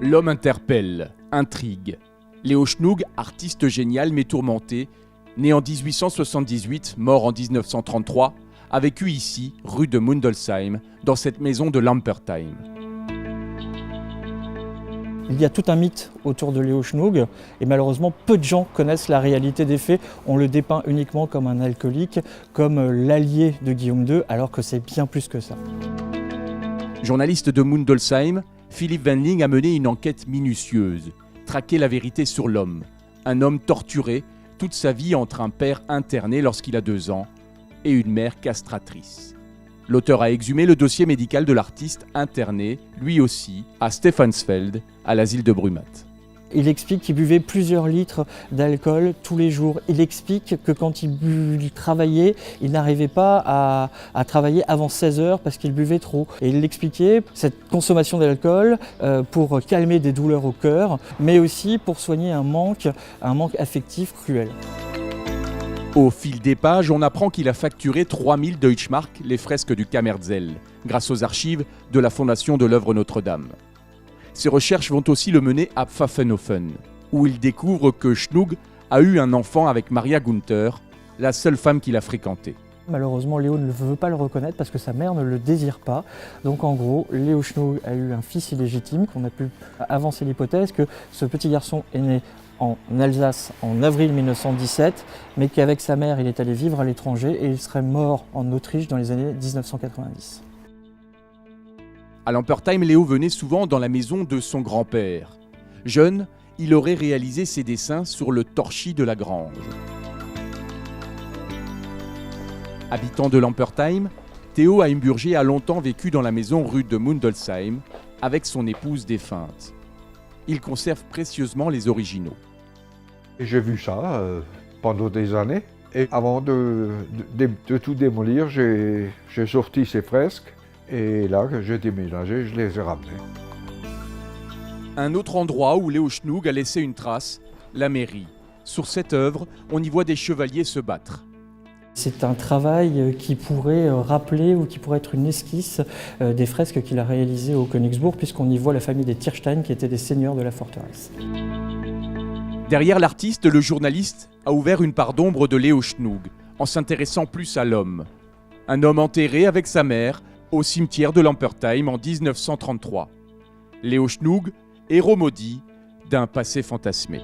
L'homme interpelle, intrigue. Léo Schnoog, artiste génial mais tourmenté, né en 1878, mort en 1933, a vécu ici, rue de Mundelsheim, dans cette maison de Lampertheim. Il y a tout un mythe autour de Léo Schnoog et malheureusement peu de gens connaissent la réalité des faits. On le dépeint uniquement comme un alcoolique, comme l'allié de Guillaume II, alors que c'est bien plus que ça. Journaliste de Mundelsheim, Philippe Wendling a mené une enquête minutieuse, traqué la vérité sur l'homme. Un homme torturé toute sa vie entre un père interné lorsqu'il a 2 ans et une mère castratrice. L'auteur a exhumé le dossier médical de l'artiste interné, lui aussi, à Stephansfeld, à l'asile de Brumath. Il explique qu'il buvait plusieurs litres d'alcool tous les jours. Il explique que quand il travaillait, il n'arrivait pas à travailler avant 16 heures parce qu'il buvait trop. Et il expliquait cette consommation d'alcool pour calmer des douleurs au cœur, mais aussi pour soigner un manque affectif cruel. Au fil des pages, on apprend qu'il a facturé 3000 Deutschmark les fresques du Kammerzel, grâce aux archives de la Fondation de l'œuvre Notre-Dame. Ses recherches vont aussi le mener à Pfaffenhofen, où il découvre que Schnoog a eu un enfant avec Maria Gunther, la seule femme qu'il a fréquentée. Malheureusement, Léo ne veut pas le reconnaître parce que sa mère ne le désire pas. Donc en gros, Léo Schnoog a eu un fils illégitime. On a pu avancer l'hypothèse que ce petit garçon est né en Alsace en avril 1917, mais qu'avec sa mère, il est allé vivre à l'étranger et il serait mort en Autriche dans les années 1990. À Lampertheim, Léo venait souvent dans la maison de son grand-père. Jeune, il aurait réalisé ses dessins sur le torchis de la grange. Habitant de Lampertheim, Théo Heimburger a longtemps vécu dans la maison rue de Mundelsheim avec son épouse défunte. Il conserve précieusement les originaux. J'ai vu ça pendant des années. Et avant de tout démolir, j'ai sorti ces fresques. Et là, j'ai déménagé, je les ai ramenées. Un autre endroit où Léo Schnoog a laissé une trace, la mairie. Sur cette œuvre, on y voit des chevaliers se battre. C'est un travail qui pourrait rappeler ou qui pourrait être une esquisse des fresques qu'il a réalisées au Königsbourg, puisqu'on y voit la famille des Tirstein qui étaient des seigneurs de la forteresse. Derrière l'artiste, le journaliste a ouvert une part d'ombre de Léo Schnoog, en s'intéressant plus à l'homme. Un homme enterré avec sa mère au cimetière de Lampertheim en 1933. Léo Schnoog, héros maudit d'un passé fantasmé.